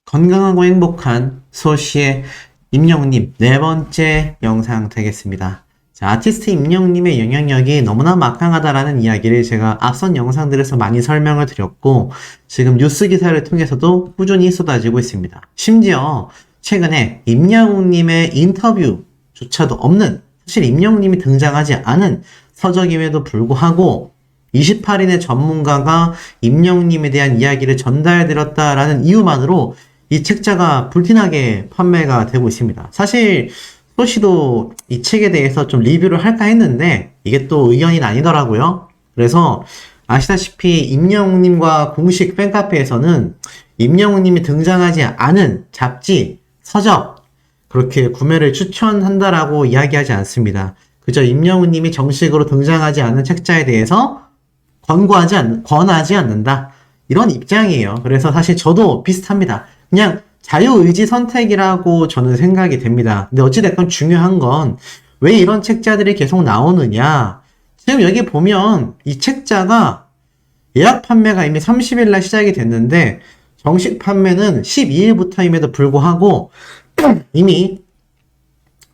건강하고 행복한 소시의 임영웅님 네 번째 영상 되겠습니다. 자, 아티스트 임영웅님의 영향력이 너무나 막강하다라는 이야기를 제가 앞선 영상들에서 많이 설명을 드렸고 지금 뉴스 기사를 통해서도 꾸준히 쏟아지고 있습니다. 심지어 최근에 임영웅님의 인터뷰조차도 없는, 사실 임영웅님이 등장하지 않은 서적임에도 불구하고 28인의 전문가가 임영웅님에 대한 이야기를 전달해드렸다라는 이유만으로 이 책자가 불티나게 판매가 되고 있습니다. 사실 소시도 이 책에 대해서 좀 리뷰를 할까 했는데 이게 또 의견이 나뉘더라고요. 그래서 아시다시피 임영웅님과 공식 팬카페에서는 임영웅님이 등장하지 않은 잡지, 서적 그렇게 구매를 추천한다라고 이야기하지 않습니다. 그저 임영웅님이 정식으로 등장하지 않은 책자에 대해서 권하지 않는다. 이런 입장이에요. 그래서 사실 저도 비슷합니다. 그냥 자유의지 선택이라고 저는 생각이 됩니다. 근데 어찌됐건 중요한 건 왜 이런 책자들이 계속 나오느냐. 지금 여기 보면 이 책자가 예약 판매가 이미 30일 날 시작이 됐는데 정식 판매는 12일부터임에도 불구하고 이미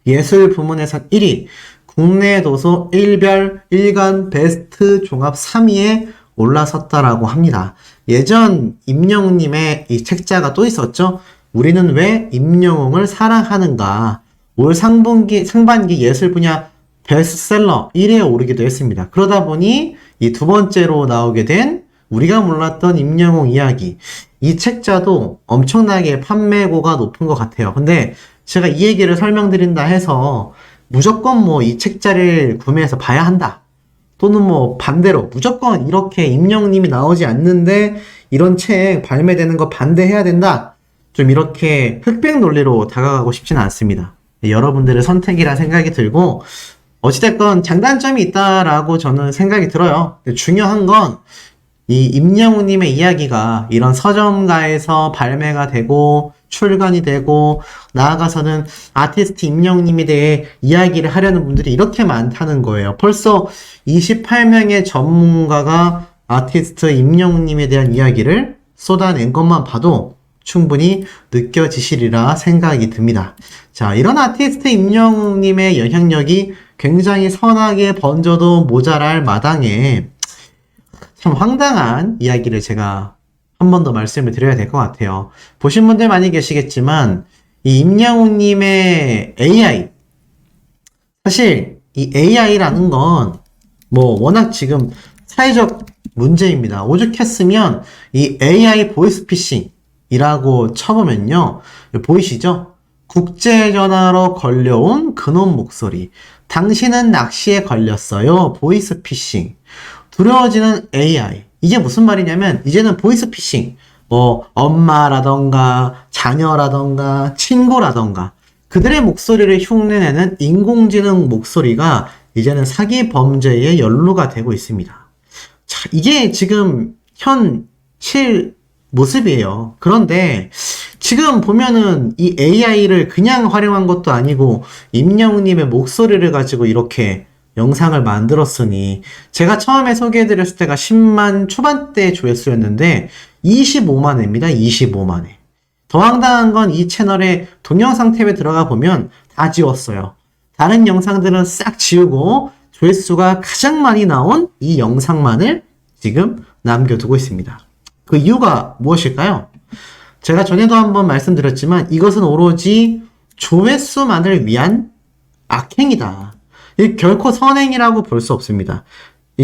예술 부문에서 1위, 국내 도서 1별 1간 베스트 종합 3위에 올라섰다라고 합니다. 예전 임영웅님의 이 책자가 또 있었죠. 우리는 왜 임영웅을 사랑하는가. 올 상반기 예술 분야 베스트셀러 1위에 오르기도 했습니다. 그러다 보니 이 두 번째로 나오게 된 우리가 몰랐던 임영웅 이야기. 이 책자도 엄청나게 판매고가 높은 것 같아요. 근데 제가 이 얘기를 설명드린다 해서 무조건 뭐 이 책자를 구매해서 봐야 한다. 또는 뭐 반대로 무조건 이렇게 임영웅님이 나오지 않는데 이런 책 발매되는 거 반대해야 된다. 좀 이렇게 흑백 논리로 다가가고 싶지는 않습니다. 여러분들의 선택이라 생각이 들고 어찌됐건 장단점이 있다라고 저는 생각이 들어요. 근데 중요한 건 이 임영웅님의 이야기가 이런 서점가에서 발매가 되고 출간이 되고 나아가서는 아티스트 임영웅님에 대해 이야기를 하려는 분들이 이렇게 많다는 거예요. 벌써 28명의 전문가가 아티스트 임영웅님에 대한 이야기를 쏟아낸 것만 봐도 충분히 느껴지시리라 생각이 듭니다. 자, 이런 아티스트 임영웅님의 영향력이 굉장히 선하게 번져도 모자랄 마당에 참 황당한 이야기를 제가 한 번 더 말씀을 드려야 될 것 같아요. 보신 분들 많이 계시겠지만 이 임영웅님의 AI, 사실 이 AI라는 건 뭐 워낙 지금 사회적 문제입니다. 오죽했으면 이 AI 보이스피싱이라고 쳐보면요, 보이시죠? 국제전화로 걸려온 근원 목소리, 당신은 낚시에 걸렸어요. 보이스피싱. 두려워지는 AI. 이게 무슨 말이냐면 이제는 보이스피싱, 뭐 엄마라던가 자녀라던가 친구라던가 그들의 목소리를 흉내내는 인공지능 목소리가 이제는 사기 범죄의 연루가 되고 있습니다. 자, 이게 지금 현실 모습이에요. 그런데 지금 보면은 이 AI를 그냥 활용한 것도 아니고 임영웅님의 목소리를 가지고 이렇게 영상을 만들었으니, 제가 처음에 소개해드렸을 때가 10만 초반대 조회수였는데 25만 회입니다. 25만 회. 더 황당한 건 이 채널에 동영상 탭에 들어가 보면 다 지웠어요. 다른 영상들은 싹 지우고 조회수가 가장 많이 나온 이 영상만을 지금 남겨두고 있습니다. 그 이유가 무엇일까요? 제가 전에도 한번 말씀드렸지만 이것은 오로지 조회수만을 위한 악행이다. 결코 선행이라고 볼 수 없습니다.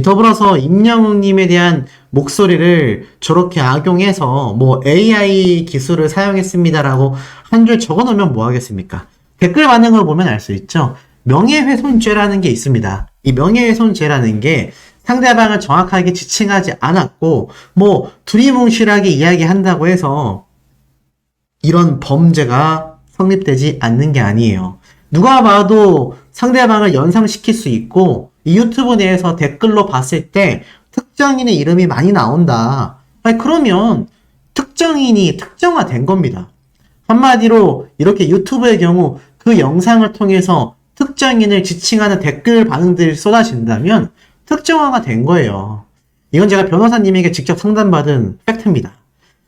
더불어서 임영웅님에 대한 목소리를 저렇게 악용해서 뭐 AI 기술을 사용했습니다라고 한 줄 적어놓으면 뭐 하겠습니까? 댓글 반응을 보면 알 수 있죠. 명예훼손죄라는 게 있습니다. 이 명예훼손죄라는 게 상대방을 정확하게 지칭하지 않았고 뭐 두리뭉실하게 이야기한다고 해서 이런 범죄가 성립되지 않는 게 아니에요. 누가 봐도 상대방을 연상시킬 수 있고 이 유튜브 내에서 댓글로 봤을 때 특정인의 이름이 많이 나온다. 아니, 그러면 특정인이 특정화된 겁니다. 한마디로 이렇게 유튜브의 경우 그 영상을 통해서 특정인을 지칭하는 댓글 반응들이 쏟아진다면 특정화가 된 거예요. 이건 제가 변호사님에게 직접 상담받은 팩트입니다.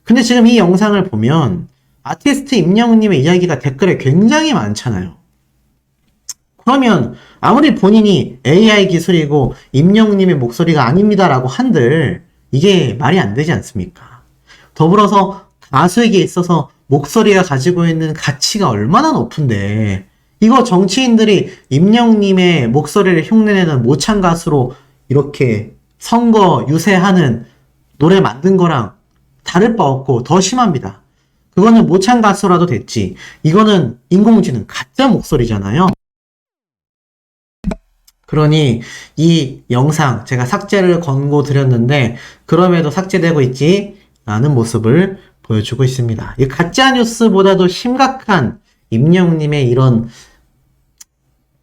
근데 지금 이 영상을 보면 아티스트 임영웅님의 이야기가 댓글에 굉장히 많잖아요. 그러면 아무리 본인이 AI 기술이고 임영웅님의 목소리가 아닙니다라고 한들 이게 말이 안 되지 않습니까? 더불어서 가수에게 있어서 목소리가 가지고 있는 가치가 얼마나 높은데 이거 정치인들이 임영웅님의 목소리를 흉내내는 모창 가수로 이렇게 선거 유세하는 노래 만든 거랑 다를 바 없고 더 심합니다. 그거는 모창 가수라도 됐지. 이거는 인공지능 가짜 목소리잖아요. 그러니 이 영상 제가 삭제를 권고드렸는데 그럼에도 삭제되고 있지 라는 모습을 보여주고 있습니다. 이 가짜 뉴스보다도 심각한 임영웅님의 이런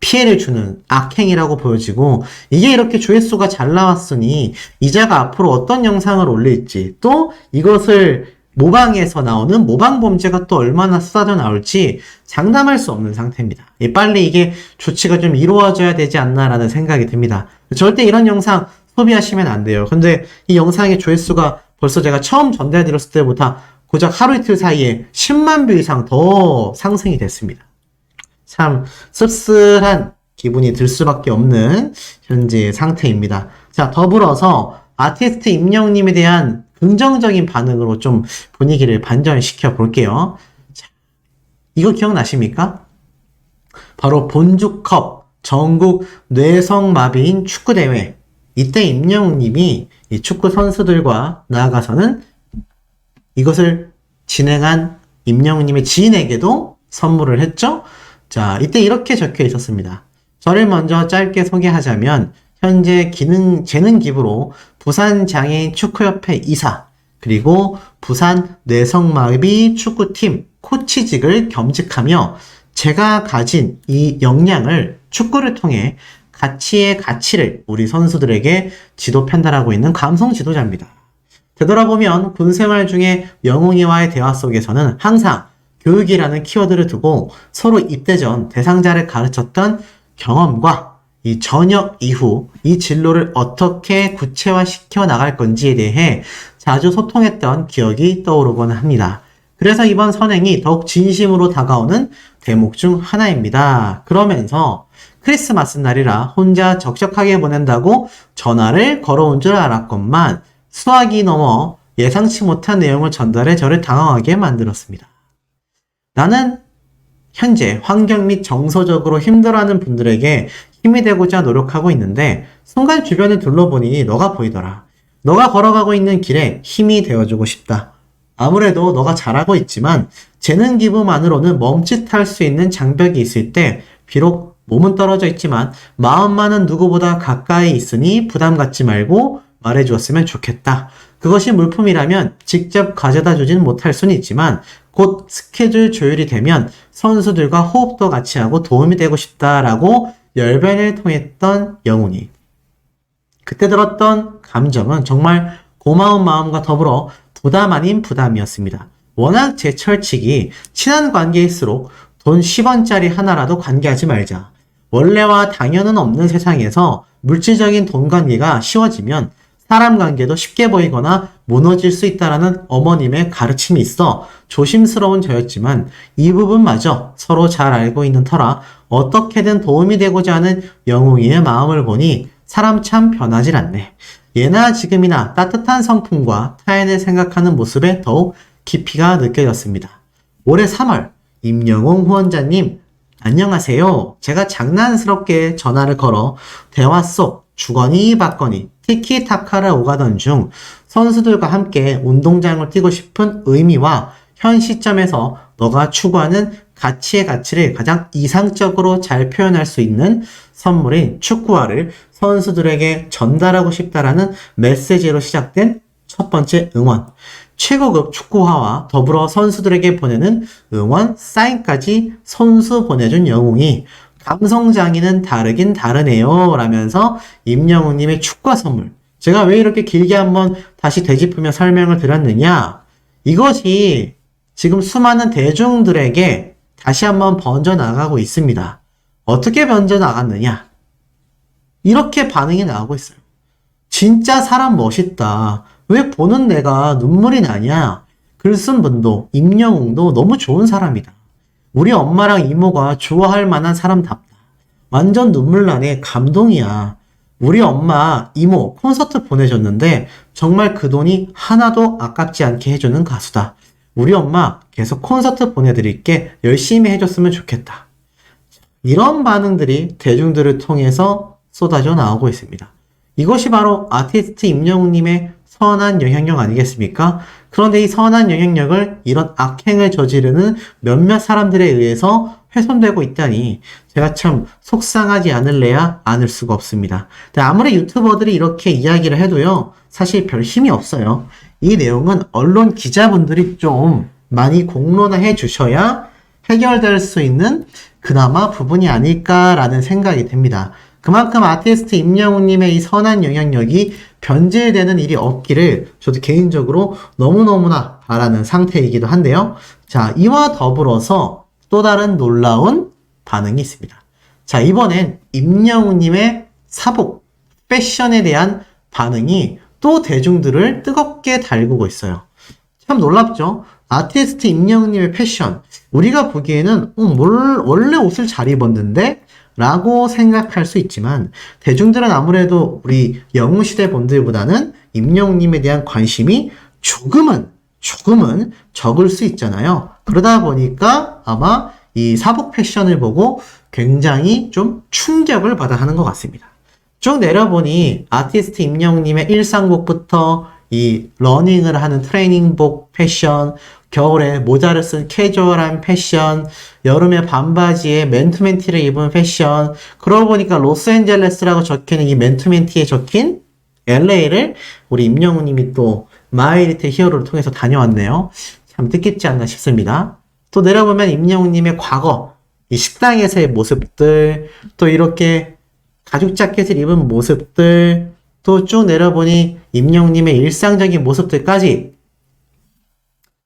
피해를 주는 악행이라고 보여지고 이게 이렇게 조회수가 잘 나왔으니 이자가 앞으로 어떤 영상을 올릴지 또 이것을 모방에서 나오는 모방 범죄가 또 얼마나 쏟아져 나올지 장담할 수 없는 상태입니다. 빨리 이게 조치가 좀 이루어져야 되지 않나라는 생각이 듭니다. 절대 이런 영상 소비하시면 안 돼요. 근데 이 영상의 조회수가 벌써 제가 처음 전달드렸을 때보다 고작 하루 이틀 사이에 10만 뷰 이상 더 상승이 됐습니다. 참 씁쓸한 기분이 들 수밖에 없는 현재 상태입니다. 자, 더불어서 아티스트 임영웅님에 대한 긍정적인 반응으로 좀 분위기를 반전시켜 볼게요. 자, 이거 기억나십니까? 바로 본주컵 전국 뇌성마비인 축구대회. 이때 임영웅님이 이 축구 선수들과 나아가서는 이것을 진행한 임영웅님의 지인에게도 선물을 했죠. 자, 이때 이렇게 적혀 있었습니다. 저를 먼저 짧게 소개하자면 현재 재능 기부로 부산장애인 축구협회 이사 그리고 부산 뇌성마비 축구팀 코치직을 겸직하며 제가 가진 이 역량을 축구를 통해 가치의 가치를 우리 선수들에게 지도 편달하고 있는 감성 지도자입니다. 되돌아보면 군생활 중에 영웅이와의 대화 속에서는 항상 교육이라는 키워드를 두고 서로 입대 전 대상자를 가르쳤던 경험과 이 전역 이후 이 진로를 어떻게 구체화시켜 나갈 건지에 대해 자주 소통했던 기억이 떠오르곤 합니다. 그래서 이번 선행이 더욱 진심으로 다가오는 대목 중 하나입니다. 그러면서 크리스마스 날이라 혼자 적적하게 보낸다고 전화를 걸어온 줄 알았건만 수학이 넘어 예상치 못한 내용을 전달해 저를 당황하게 만들었습니다. 나는 현재 환경 및 정서적으로 힘들어하는 분들에게 힘이 되고자 노력하고 있는데 순간 주변을 둘러보니 너가 보이더라. 너가 걸어가고 있는 길에 힘이 되어주고 싶다. 아무래도 너가 잘하고 있지만 재능 기부만으로는 멈칫할 수 있는 장벽이 있을 때 비록 몸은 떨어져 있지만 마음만은 누구보다 가까이 있으니 부담 갖지 말고 말해주었으면 좋겠다. 그것이 물품이라면 직접 가져다 주진 못할 수는 있지만 곧 스케줄 조율이 되면 선수들과 호흡도 같이 하고 도움이 되고 싶다라고 열변을 통했던 영웅이. 그때 들었던 감정은 정말 고마운 마음과 더불어 부담 아닌 부담이었습니다. 워낙 제 철칙이 친한 관계일수록 돈 10원짜리 하나라도 관계하지 말자. 원래와 당연은 없는 세상에서 물질적인 돈 관계가 쉬워지면 사람 관계도 쉽게 보이거나 무너질 수 있다라는 어머님의 가르침이 있어 조심스러운 저였지만 이 부분마저 서로 잘 알고 있는 터라 어떻게든 도움이 되고자 하는 영웅이의 마음을 보니 사람 참 변하질 않네. 예나 지금이나 따뜻한 성품과 타인을 생각하는 모습에 더욱 깊이가 느껴졌습니다. 올해 3월 임영웅 후원자님 안녕하세요. 제가 장난스럽게 전화를 걸어 대화 속 주거니 받거니 티키타카를 오가던 중 선수들과 함께 운동장을 뛰고 싶은 의미와 현 시점에서 너가 추구하는 가치의 가치를 가장 이상적으로 잘 표현할 수 있는 선물인 축구화를 선수들에게 전달하고 싶다라는 메시지로 시작된 첫 번째 응원. 최고급 축구화와 더불어 선수들에게 보내는 응원 사인까지 손수 보내준 영웅이 감성장인은 다르긴 다르네요 라면서 임영웅님의 축구화 선물. 제가 왜 이렇게 길게 한번 다시 되짚으며 설명을 드렸느냐. 이것이 지금 수많은 대중들에게 다시 한번 번져나가고 있습니다. 어떻게 번져나갔느냐. 이렇게 반응이 나오고 있어요. 진짜 사람 멋있다. 왜 보는 내가 눈물이 나냐. 글 쓴 분도, 임영웅도 너무 좋은 사람이다. 우리 엄마랑 이모가 좋아할 만한 사람답다. 완전 눈물 나네. 감동이야. 우리 엄마, 이모 콘서트 보내줬는데 정말 그 돈이 하나도 아깝지 않게 해주는 가수다. 우리 엄마 계속 콘서트 보내드릴게. 열심히 해줬으면 좋겠다. 이런 반응들이 대중들을 통해서 쏟아져 나오고 있습니다. 이것이 바로 아티스트 임영웅님의 선한 영향력 아니겠습니까? 그런데 이 선한 영향력을 이런 악행을 저지르는 몇몇 사람들에 의해서 훼손되고 있다니 제가 참 속상하지 않을래야 않을 수가 없습니다. 아무리 유튜버들이 이렇게 이야기를 해도요, 사실 별 힘이 없어요. 이 내용은 언론 기자분들이 좀 많이 공론화해 주셔야 해결될 수 있는 그나마 부분이 아닐까라는 생각이 듭니다. 그만큼 아티스트 임영웅님의 이 선한 영향력이 변질되는 일이 없기를 저도 개인적으로 너무너무나 바라는 상태이기도 한데요. 자, 이와 더불어서 또 다른 놀라운 반응이 있습니다. 자, 이번엔 임영웅님의 사복, 패션에 대한 반응이 또 대중들을 뜨겁게 달구고 있어요. 참 놀랍죠? 아티스트 임영웅님의 패션, 우리가 보기에는 원래 옷을 잘 입었는데? 라고 생각할 수 있지만 대중들은 아무래도 우리 영웅시대 분들보다는 임영웅님에 대한 관심이 조금은 적을 수 있잖아요. 그러다 보니까 아마 이 사복 패션을 보고 굉장히 좀 충격을 받아 하는 것 같습니다. 쭉 내려보니 아티스트 임영웅님의 일상복부터 이 러닝을 하는 트레이닝복 패션, 겨울에 모자를 쓴 캐주얼한 패션, 여름에 반바지에 맨투맨티를 입은 패션, 그러고 보니까 로스앤젤레스라고 적혀있는 이 맨투맨티에 적힌 LA를 우리 임영웅님이 또 마이리틀 히어로를 통해서 다녀왔네요. 참 뜻깊지 않나 싶습니다. 또 내려보면 임영웅님의 과거, 이 식당에서의 모습들, 또 이렇게 가죽 자켓을 입은 모습들, 또 쭉 내려보니 임영웅님의 일상적인 모습들까지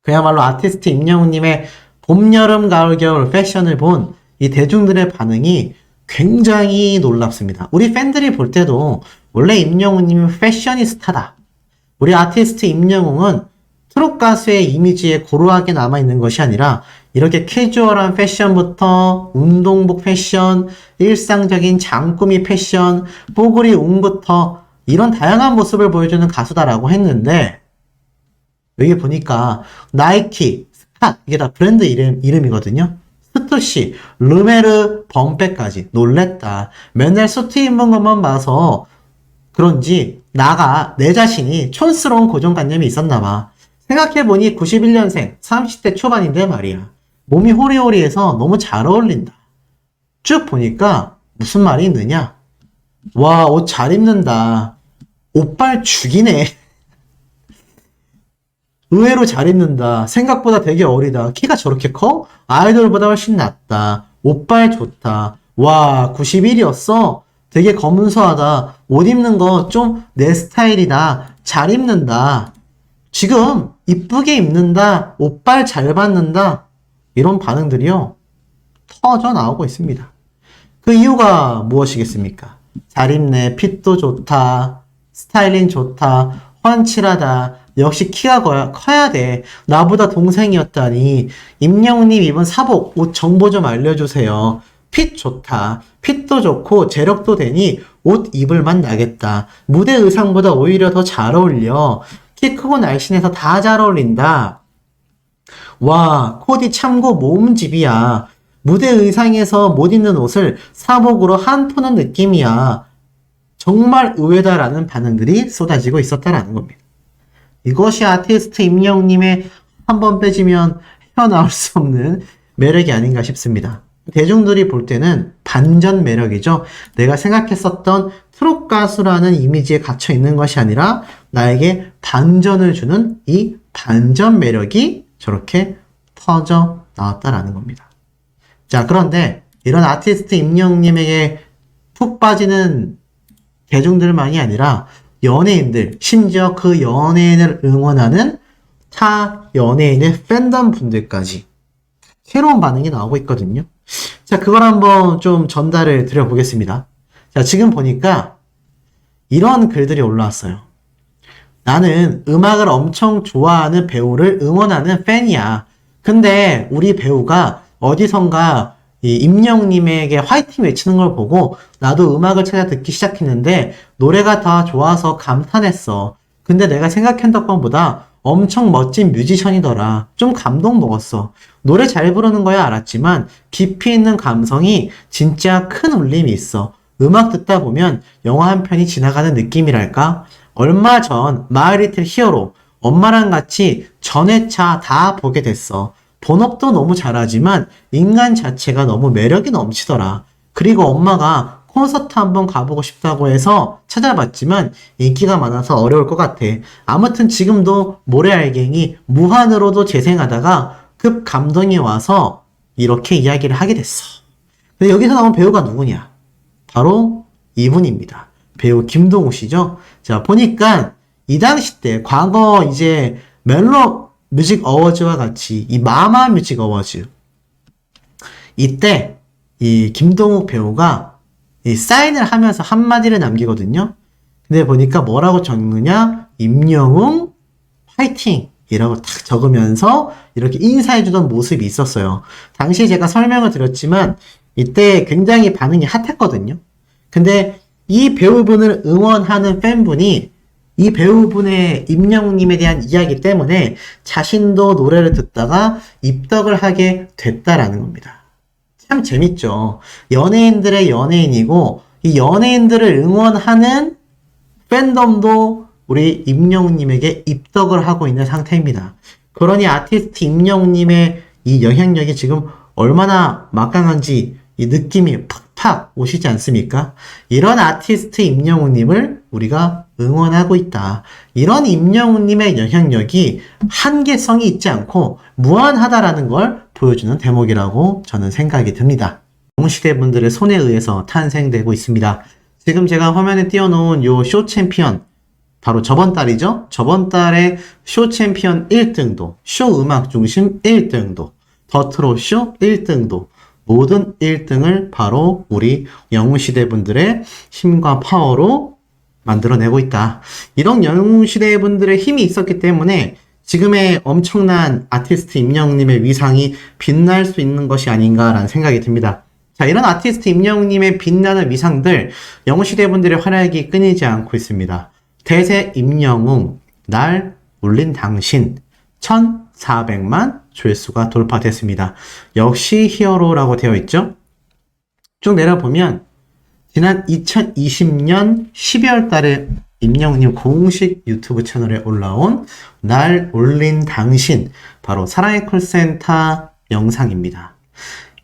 그야말로 아티스트 임영웅님의 봄, 여름, 가을, 겨울 패션을 본 이 대중들의 반응이 굉장히 놀랍습니다. 우리 팬들이 볼 때도 원래 임영웅님은 패셔니스타다. 우리 아티스트 임영웅은 트롯 가수의 이미지에 고루하게 남아있는 것이 아니라 이렇게 캐주얼한 패션부터 운동복 패션, 일상적인 장꾸미 패션, 뽀글이 웅부터 이런 다양한 모습을 보여주는 가수다라고 했는데 여기 보니까 나이키, 스팟 이게 다 브랜드 이름이거든요. 스투시, 르메르, 범페까지 놀랬다. 맨날 수트 입는 것만 봐서 그런지 내 자신이 촌스러운 고정관념이 있었나봐. 생각해보니 91년생 30대 초반인데 말이야. 몸이 호리호리해서 너무 잘 어울린다. 쭉 보니까 무슨 말이 있느냐? 와, 옷 잘 입는다. 옷빨 죽이네. 의외로 잘 입는다. 생각보다 되게 어리다. 키가 저렇게 커? 아이돌보다 훨씬 낫다. 옷빨 좋다. 와, 91이었어? 되게 검은소하다. 옷 입는 거 좀 내 스타일이다. 잘 입는다. 지금 이쁘게 입는다. 옷빨 잘 받는다. 이런 반응들이요. 터져 나오고 있습니다. 그 이유가 무엇이겠습니까? 잘 입네. 핏도 좋다. 스타일링 좋다. 훤칠하다. 역시 키가 커야 돼. 나보다 동생이었다니. 임영웅님 입은 사복 옷 정보 좀 알려주세요. 핏 좋다. 핏도 좋고 재력도 되니 옷 입을만 나겠다. 무대 의상보다 오히려 더 잘 어울려. 키 크고 날씬해서 다 잘 어울린다. 와, 코디 참고 모음집이야. 무대 의상에서 못 입는 옷을 사복으로 한 푸는 느낌이야. 정말 의외다라는 반응들이 쏟아지고 있었다라는 겁니다. 이것이 아티스트 임영웅님의 한 번 빼지면 헤어나올 수 없는 매력이 아닌가 싶습니다. 대중들이 볼 때는 반전 매력이죠. 내가 생각했었던 트롯 가수라는 이미지에 갇혀 있는 것이 아니라 나에게 반전을 주는 이 반전 매력이 저렇게 터져 나왔다라는 겁니다. 자, 그런데 이런 아티스트 임영웅님에게 푹 빠지는 대중들만이 아니라 연예인들, 심지어 그 연예인을 응원하는 타 연예인의 팬덤 분들까지 새로운 반응이 나오고 있거든요. 자, 그걸 한번 좀 전달을 드려보겠습니다. 자, 지금 보니까 이런 글들이 올라왔어요. 나는 음악을 엄청 좋아하는 배우를 응원하는 팬이야. 근데 우리 배우가 어디선가 이 임영님에게 화이팅 외치는 걸 보고 나도 음악을 찾아 듣기 시작했는데 노래가 다 좋아서 감탄했어. 근데 내가 생각했던 것보다 엄청 멋진 뮤지션이더라. 좀 감동 먹었어. 노래 잘 부르는 거야 알았지만 깊이 있는 감성이 진짜 큰 울림이 있어. 음악 듣다 보면 영화 한 편이 지나가는 느낌이랄까? 얼마 전 마이 리틀 히어로 엄마랑 같이 전회차 다 보게 됐어. 본업도 너무 잘하지만 인간 자체가 너무 매력이 넘치더라. 그리고 엄마가 콘서트 한번 가보고 싶다고 해서 찾아봤지만 인기가 많아서 어려울 것 같아. 아무튼 지금도 모래알갱이 무한으로도 재생하다가 급 감동이 와서 이렇게 이야기를 하게 됐어. 근데 여기서 나온 배우가 누구냐? 바로 이분입니다. 배우 김동욱 씨죠. 자, 보니까 이 당시 때 과거 이제 멜로 뮤직 어워즈와 같이 이 마마 뮤직 어워즈 이때 이 김동욱 배우가 이 사인을 하면서 한마디를 남기거든요. 근데 보니까 뭐라고 적느냐? 임영웅 화이팅! 이라고 탁 적으면서 이렇게 인사해주던 모습이 있었어요. 당시 제가 설명을 드렸지만 이때 굉장히 반응이 핫했거든요. 근데 이 배우분을 응원하는 팬분이 이 배우분의 임영웅님에 대한 이야기 때문에 자신도 노래를 듣다가 입덕을 하게 됐다라는 겁니다. 참 재밌죠. 연예인들의 연예인이고 이 연예인들을 응원하는 팬덤도 우리 임영웅님에게 입덕을 하고 있는 상태입니다. 그러니 아티스트 임영웅님의 이 영향력이 지금 얼마나 막강한지 이 느낌이 팍팍 오시지 않습니까? 이런 아티스트 임영웅님을 우리가 응원하고 있다. 이런 임영웅님의 영향력이 한계성이 있지 않고 무한하다라는 걸 보여주는 대목이라고 저는 생각이 듭니다. 동시대 분들의 손에 의해서 탄생되고 있습니다. 지금 제가 화면에 띄워놓은 요 쇼 챔피언 바로 저번 달이죠? 저번 달에 쇼 챔피언 1등도, 쇼 음악 중심 1등도, 더트롯 쇼 1등도, 모든 1등을 바로 우리 영웅시대 분들의 힘과 파워로 만들어내고 있다. 이런 영웅시대 분들의 힘이 있었기 때문에 지금의 엄청난 아티스트 임영웅님의 위상이 빛날 수 있는 것이 아닌가라는 생각이 듭니다. 자, 이런 아티스트 임영웅님의 빛나는 위상들, 영웅시대 분들의 활약이 끊이지 않고 있습니다. 대세 임영웅, 날 울린 당신, 1400만 조회수가 돌파됐습니다. 역시 히어로라고 되어 있죠? 쭉 내려보면 지난 2020년 12월 달에 임영웅님 공식 유튜브 채널에 올라온 날 울린 당신, 바로 사랑의 콜센터 영상입니다.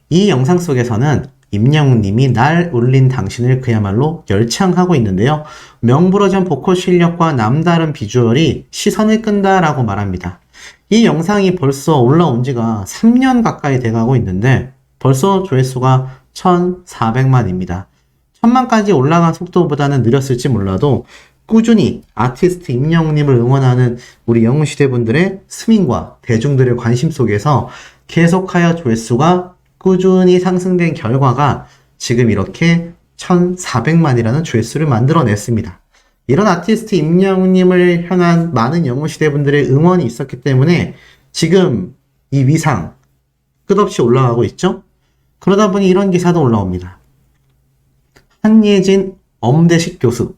이 영상 속에서는 임영웅님이 날 울린 당신을 그야말로 열창하고 있는데요. 명불허전 보컬 실력과 남다른 비주얼이 시선을 끈다라고 말합니다. 이 영상이 벌써 올라온 지가 3년 가까이 돼가고 있는데 벌써 조회수가 1400만입니다. 1000만까지 올라간 속도보다는 느렸을지 몰라도 꾸준히 아티스트 임영웅님을 응원하는 우리 영웅시대 분들의 스밍과 대중들의 관심 속에서 계속하여 조회수가 꾸준히 상승된 결과가 지금 이렇게 1400만이라는 조회수를 만들어냈습니다. 이런 아티스트 임영웅님을 향한 많은 영웅시대 분들의 응원이 있었기 때문에 지금 이 위상 끝없이 올라가고 있죠. 그러다 보니 이런 기사도 올라옵니다. 한예진 엄대식 교수,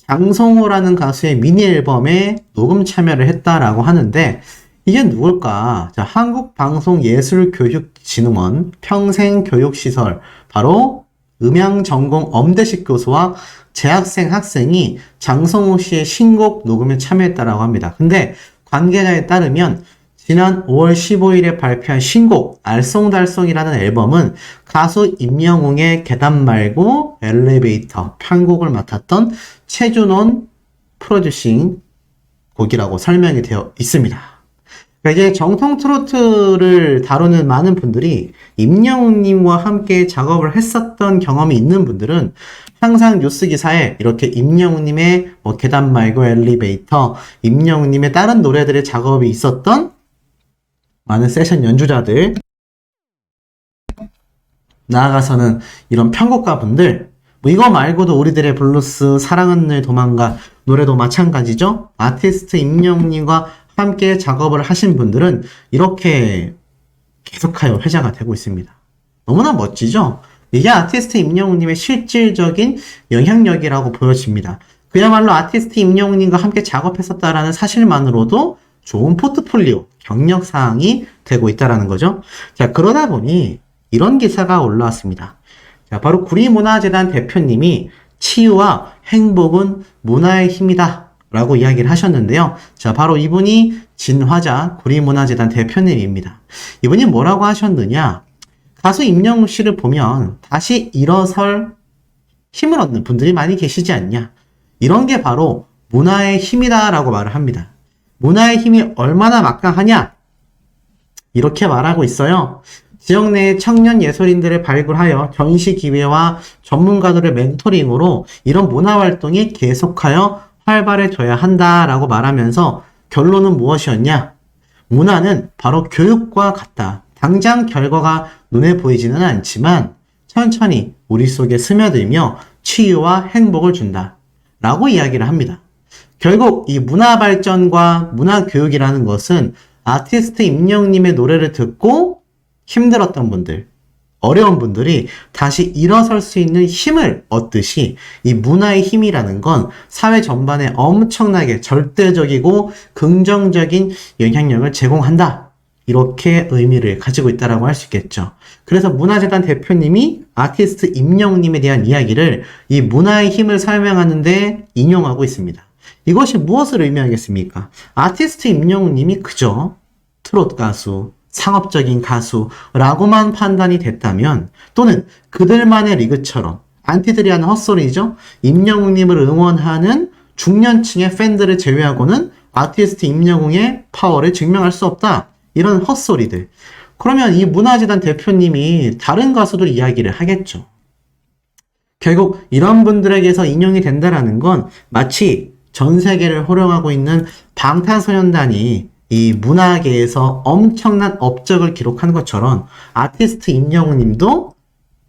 장성호라는 가수의 미니 앨범에 녹음 참여를 했다라고 하는데 이게 누굴까? 자, 한국방송예술교육진흥원 평생교육시설, 바로 음향전공 엄대식 교수와 재학생 학생이 장성호 씨의 신곡 녹음에 참여했다라고 합니다. 근데 관계자에 따르면 지난 5월 15일에 발표한 신곡 알쏭달쏭이라는 앨범은 가수 임영웅의 계단 말고 엘리베이터 편곡을 맡았던 최준원 프로듀싱 곡이라고 설명이 되어 있습니다. 그러니까 이제 정통 트로트를 다루는 많은 분들이 임영웅님과 함께 작업을 했었던 경험이 있는 분들은 항상 뉴스 기사에 이렇게 임영웅님의 계단 말고 엘리베이터, 임영웅님의 다른 노래들의 작업이 있었던 많은 세션 연주자들, 나아가서는 이런 편곡가 분들, 뭐 이거 말고도 우리들의 블루스, 사랑은 늘 도망가 노래도 마찬가지죠. 아티스트 임영웅님과 함께 작업을 하신 분들은 이렇게 계속하여 회자가 되고 있습니다. 너무나 멋지죠? 이게 아티스트 임영웅님의 실질적인 영향력이라고 보여집니다. 그야말로 아티스트 임영웅님과 함께 작업했었다라는 사실만으로도 좋은 포트폴리오, 경력사항이 되고 있다는 거죠. 자, 그러다 보니 이런 기사가 올라왔습니다. 자, 바로 구리문화재단 대표님이 치유와 행복은 문화의 힘이다 라고 이야기를 하셨는데요. 자, 바로 이분이 진화자 구리문화재단 대표님입니다. 이분이 뭐라고 하셨느냐? 가수 임영웅 씨를 보면 다시 일어설 힘을 얻는 분들이 많이 계시지 않냐? 이런 게 바로 문화의 힘이다 라고 말을 합니다. 문화의 힘이 얼마나 막강하냐? 이렇게 말하고 있어요. 지역 내의 청년 예술인들을 발굴하여 전시 기회와 전문가들의 멘토링으로 이런 문화활동이 계속하여 활발해져야 한다라고 말하면서 결론은 무엇이었냐? 문화는 바로 교육과 같다. 당장 결과가 눈에 보이지는 않지만 천천히 우리 속에 스며들며 치유와 행복을 준다. 라고 이야기를 합니다. 결국 이 문화 발전과 문화 교육이라는 것은 아티스트 임영웅님의 노래를 듣고 힘들었던 분들, 어려운 분들이 다시 일어설 수 있는 힘을 얻듯이 이 문화의 힘이라는 건 사회 전반에 엄청나게 절대적이고 긍정적인 영향력을 제공한다. 이렇게 의미를 가지고 있다고 할 수 있겠죠. 그래서 문화재단 대표님이 아티스트 임영웅님에 대한 이야기를 이 문화의 힘을 설명하는데 인용하고 있습니다. 이것이 무엇을 의미하겠습니까? 아티스트 임영웅님이 그저 트로트 가수, 상업적인 가수라고만 판단이 됐다면 또는 그들만의 리그처럼 안티들이 하는 헛소리죠. 임영웅님을 응원하는 중년층의 팬들을 제외하고는 아티스트 임영웅의 파워를 증명할 수 없다. 이런 헛소리들. 그러면 이 문화재단 대표님이 다른 가수들 이야기를 하겠죠. 결국 이런 분들에게서 인용이 된다라는 건 마치 전 세계를 호령하고 있는 방탄소년단이 이 문화계에서 엄청난 업적을 기록한 것처럼 아티스트 임영웅님도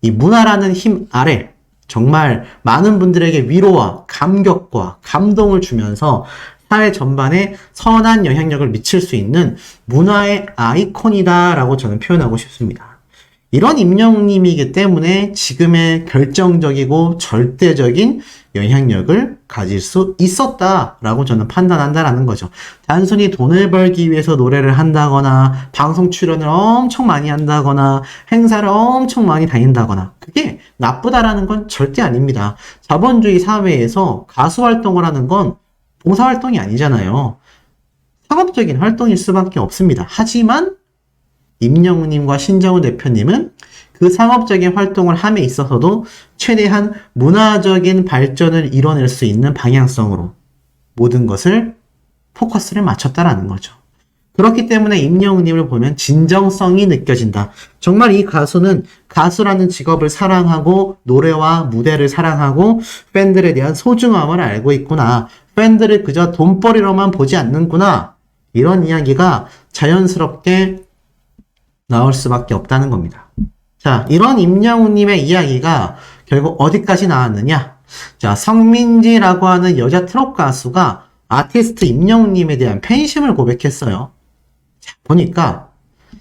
이 문화라는 힘 아래 정말 많은 분들에게 위로와 감격과 감동을 주면서 사회 전반에 선한 영향력을 미칠 수 있는 문화의 아이콘이다라고 저는 표현하고 싶습니다. 이런 임영웅님이기 때문에 지금의 결정적이고 절대적인 영향력을 가질 수 있었다라고 저는 판단한다라는 거죠. 단순히 돈을 벌기 위해서 노래를 한다거나 방송 출연을 엄청 많이 한다거나 행사를 엄청 많이 다닌다거나 그게 나쁘다라는 건 절대 아닙니다. 자본주의 사회에서 가수 활동을 하는 건 봉사활동이 아니잖아요. 상업적인 활동일 수밖에 없습니다. 하지만 임영웅님과 신정훈 대표님은 그 상업적인 활동을 함에 있어서도 최대한 문화적인 발전을 이뤄낼 수 있는 방향성으로 모든 것을 포커스를 맞췄다라는 거죠. 그렇기 때문에 임영웅님을 보면 진정성이 느껴진다. 정말 이 가수는 가수라는 직업을 사랑하고 노래와 무대를 사랑하고 팬들에 대한 소중함을 알고 있구나. 팬들을 그저 돈벌이로만 보지 않는구나. 이런 이야기가 자연스럽게 나올 수밖에 없다는 겁니다. 자, 이런 임영웅님의 이야기가 결국 어디까지 나왔느냐? 자, 성민지라고 하는 여자 트로트 가수가 아티스트 임영웅님에 대한 팬심을 고백했어요. 자, 보니까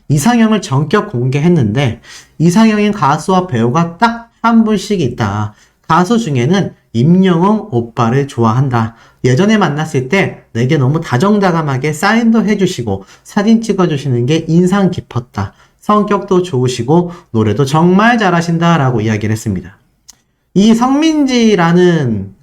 이상형을 전격 공개했는데 이상형인 가수와 배우가 딱 한 분씩 있다. 가수 중에는 임영웅 오빠를 좋아한다. 예전에 만났을 때 내게 너무 다정다감하게 사인도 해주시고 사진 찍어주시는 게 인상 깊었다. 성격도 좋으시고 노래도 정말 잘하신다 라고 이야기를 했습니다. 이 성민지라는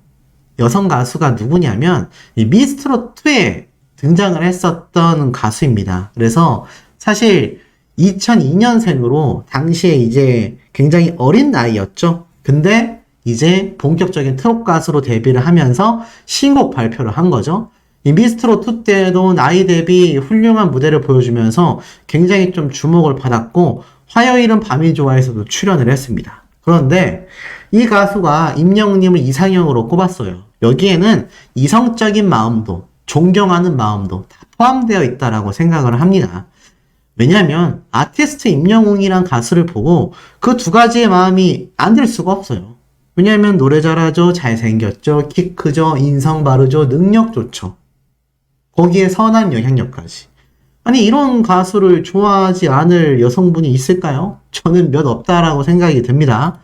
여성 가수가 누구냐면 이 미스트롯2에 등장을 했었던 가수입니다. 그래서 사실 2002년생으로 당시에 이제 굉장히 어린 나이였죠. 근데 이제 본격적인 트롯 가수로 데뷔를 하면서 신곡 발표를 한 거죠. 이 미스트롯2 때도 나이 대비 훌륭한 무대를 보여주면서 굉장히 좀 주목을 받았고 화요일은 밤이 좋아에서도 출연을 했습니다. 그런데 이 가수가 임영웅님을 이상형으로 꼽았어요. 여기에는 이성적인 마음도 존경하는 마음도 다 포함되어 있다라고 생각을 합니다. 왜냐하면 아티스트 임영웅이란 가수를 보고 그 두 가지의 마음이 안 들 수가 없어요. 왜냐면 노래 잘하죠, 잘생겼죠, 키 크죠, 인성 바르죠, 능력 좋죠. 거기에 선한 영향력까지. 아니, 이런 가수를 좋아하지 않을 여성분이 있을까요? 저는 몇 없다라고 생각이 듭니다.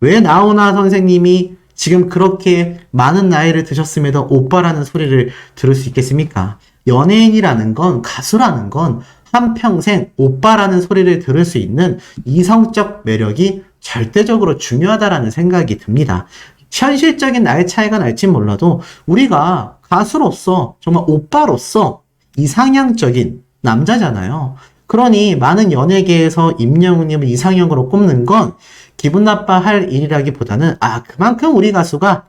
왜 나훈아 선생님이 지금 그렇게 많은 나이를 드셨음에도 오빠라는 소리를 들을 수 있겠습니까? 연예인이라는 건, 가수라는 건 한평생 오빠라는 소리를 들을 수 있는 이성적 매력이 절대적으로 중요하다라는 생각이 듭니다. 현실적인 나이 차이가 날지 몰라도 우리가 가수로서 정말 오빠로서 이상향적인 남자잖아요. 그러니 많은 연예계에서 임영웅님을 이상형으로 꼽는 건 기분 나빠할 일이라기보다는 그만큼 우리 가수가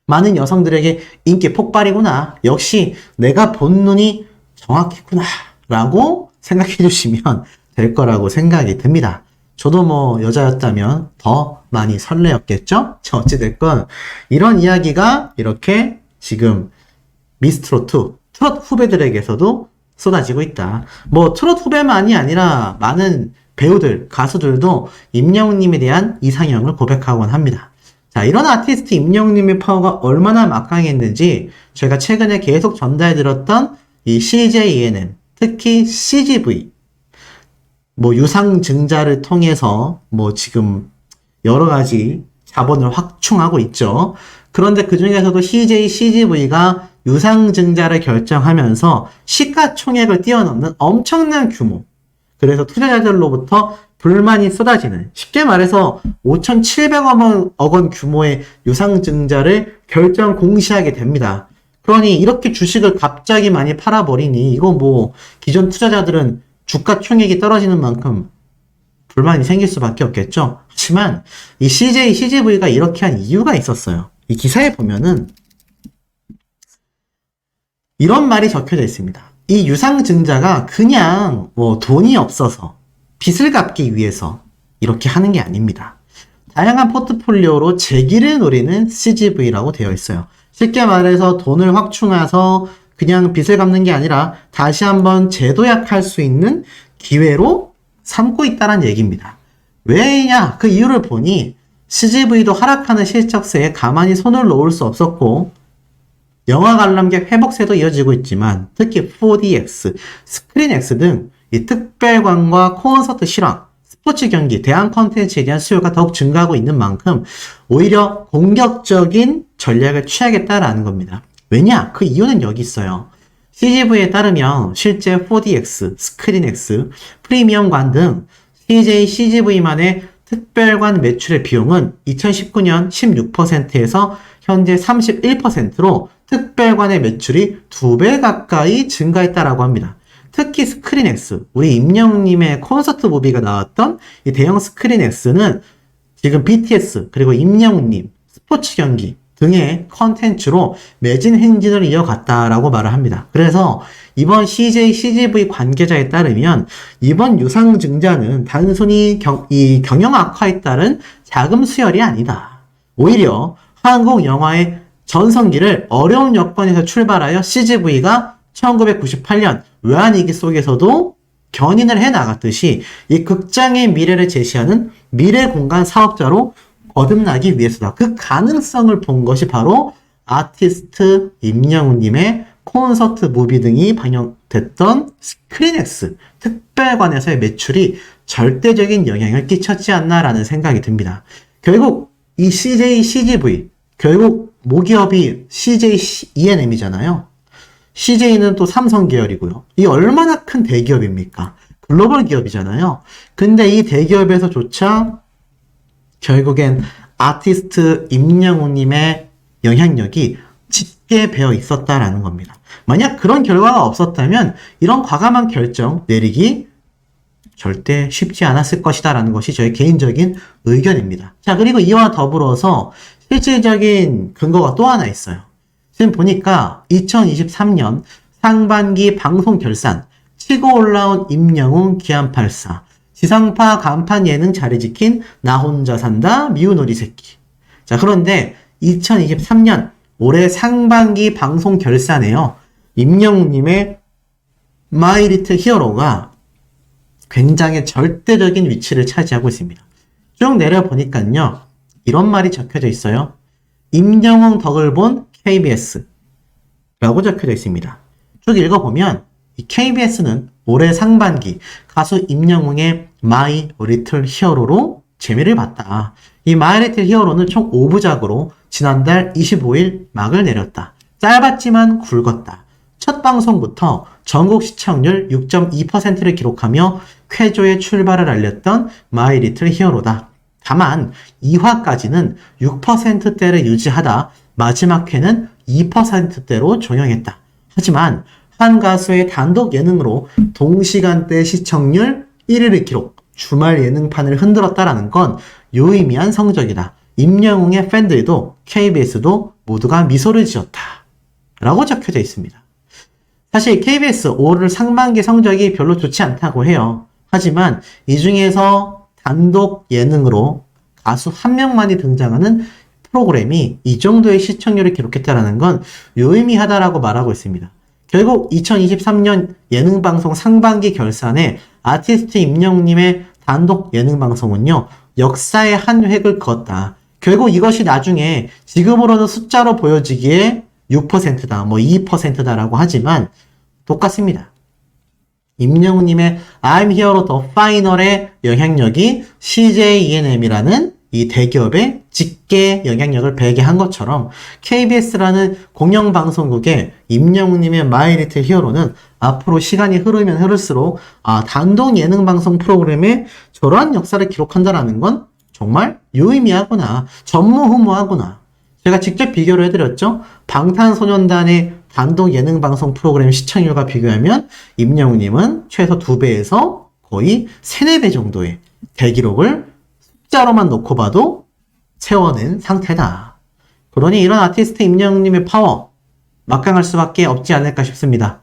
많은 여성들에게 인기 폭발이구나. 역시 내가 본 눈이 정확했구나. 라고 생각해 주시면 될 거라고 생각이 듭니다. 저도 뭐 여자였다면 더 많이 설레었겠죠? 어찌됐건 이런 이야기가 이렇게 지금 미스트롯2 트롯 후배들에게서도 쏟아지고 있다. 뭐 트롯 후배만이 아니라 많은 배우들, 가수들도 임영웅님에 대한 이상형을 고백하곤 합니다. 자, 이런 아티스트 임영웅님의 파워가 얼마나 막강했는지 제가 최근에 계속 전달해드렸던 이 CJENM, 특히 CGV, 뭐 유상증자를 통해서 뭐 지금 여러 가지 자본을 확충하고 있죠. 그런데 그 중에서도 CJCGV가 유상증자를 결정하면서 시가총액을 뛰어넘는 엄청난 규모. 그래서 투자자들로부터 불만이 쏟아지는, 쉽게 말해서 5,700억 원 규모의 유상증자를 결정 공시하게 됩니다. 그러니 이렇게 주식을 갑자기 많이 팔아버리니 이거 뭐 기존 투자자들은 주가 총액이 떨어지는 만큼 불만이 생길 수밖에 없겠죠. 하지만 이 CJCGV가 이렇게 한 이유가 있었어요. 이 기사에 보면은 이런 말이 적혀져 있습니다. 이 유상증자가 그냥 뭐 돈이 없어서 빚을 갚기 위해서 이렇게 하는 게 아닙니다. 다양한 포트폴리오로 재기를 노리는 CGV라고 되어 있어요. 쉽게 말해서 돈을 확충해서 그냥 빚을 갚는 게 아니라 다시 한번 재도약할 수 있는 기회로 삼고 있다는 얘기입니다. 왜냐? 그 이유를 보니 CGV도 하락하는 실적세에 가만히 손을 놓을 수 없었고 영화 관람객 회복세도 이어지고 있지만 특히 4DX, 스크린X 등 이 특별관과 콘서트 실황, 스포츠 경기, 대한 컨텐츠에 대한 수요가 더욱 증가하고 있는 만큼 오히려 공격적인 전략을 취하겠다라는 겁니다. 왜냐? 그 이유는 여기 있어요. CGV에 따르면 실제 4DX, 스크린X, 프리미엄관 등 CJ CGV만의 특별관 매출의 비용은 2019년 16%에서 현재 31%로 특별관의 매출이 2배 가까이 증가했다라고 합니다. 특히 스크린X, 우리 임영웅님의 콘서트 무비가 나왔던 이 대형 스크린X는 지금 BTS 그리고 임영웅님 스포츠 경기 등의 컨텐츠로 매진 행진을 이어갔다라고 말을 합니다. 그래서 이번 CJ CGV 관계자에 따르면 이번 유상증자는 단순히 이 경영 악화에 따른 자금 수혈이 아니다. 오히려 한국 영화의 전성기를 어려운 여건에서 출발하여 CGV가 1998년 외환위기 속에서도 견인을 해나갔듯이 이 극장의 미래를 제시하는 미래공간 사업자로 거듭나기 위해서다. 그 가능성을 본 것이 바로 아티스트 임영웅님의 콘서트 무비 등이 방영됐던 스크린X 특별관에서의 매출이 절대적인 영향을 끼쳤지 않나라는 생각이 듭니다. 결국 이 CJ CGV, 결국 모기업이 CJ ENM이잖아요. CJ는 또 삼성 계열이고요. 이 얼마나 큰 대기업입니까? 글로벌 기업이잖아요. 근데 이 대기업에서조차 결국엔 아티스트 임영웅님의 영향력이 짙게 배어 있었다라는 겁니다. 만약 그런 결과가 없었다면 이런 과감한 결정 내리기 절대 쉽지 않았을 것이다라는 것이 저의 개인적인 의견입니다. 자, 그리고 이와 더불어서 실질적인 근거가 또 하나 있어요. 지금 보니까 2023년 상반기 방송 결산 치고 올라온 임영웅 기안84 지상파 간판 예능 자리 지킨 나 혼자 산다 미운 오리 새끼. 자, 그런데 2023년 올해 상반기 방송 결산에요. 임영웅님의 마이 리틀 히어로가 굉장히 절대적인 위치를 차지하고 있습니다. 쭉 내려보니까요. 이런 말이 적혀져 있어요. 임영웅 덕을 본 KBS 라고 적혀져 있습니다. 쭉 읽어보면 이 KBS는 올해 상반기 가수 임영웅의 마이 리틀 히어로로 재미를 봤다. 이 마이 리틀 히어로는 총 5부작으로 지난달 25일 막을 내렸다. 짧았지만 굵었다. 첫 방송부터 전국 시청률 6.2%를 기록하며 쾌조의 출발을 알렸던 마이 리틀 히어로다. 다만 2화까지는 6%대를 유지하다 마지막 회는 2%대로 종영했다. 하지만 한 가수의 단독 예능으로 동시간대 시청률 1위를 기록, 주말 예능판을 흔들었다라는 건 유의미한 성적이다. 임영웅의 팬들도 KBS도 모두가 미소를 지었다. 라고 적혀져 있습니다. 사실 KBS 올 상반기 성적이 별로 좋지 않다고 해요. 하지만 이 중에서 단독 예능으로 가수 한 명만이 등장하는 프로그램이 이 정도의 시청률을 기록했다는 건 유의미하다라고 말하고 있습니다. 결국 2023년 예능방송 상반기 결산에 아티스트 임영웅님의 단독 예능방송은요, 역사의 한 획을 그었다. 결국 이것이 나중에 지금으로는 숫자로 보여지기에 6%다, 2%다라고 하지만 똑같습니다. 임영웅님의 I'm Hero The Final의 영향력이 CJ ENM이라는 이 대기업의 직계 영향력을 배게한 것처럼 KBS라는 공영방송국의 임영웅님의 마이 리틀 히어로는 앞으로 시간이 흐르면 흐를수록 단독 예능방송 프로그램에 저러한 역사를 기록한다는 건 정말 유의미하구나, 전무후무하구나. 제가 직접 비교를 해드렸죠. 방탄소년단의 단독 예능방송 프로그램 시청률과 비교하면 임영웅님은 최소 2배에서 거의 3, 4배 정도의 대기록을 숫자로만 놓고 봐도 세워낸 상태다. 그러니 이런 아티스트 임영웅님의 파워 막강할 수밖에 없지 않을까 싶습니다.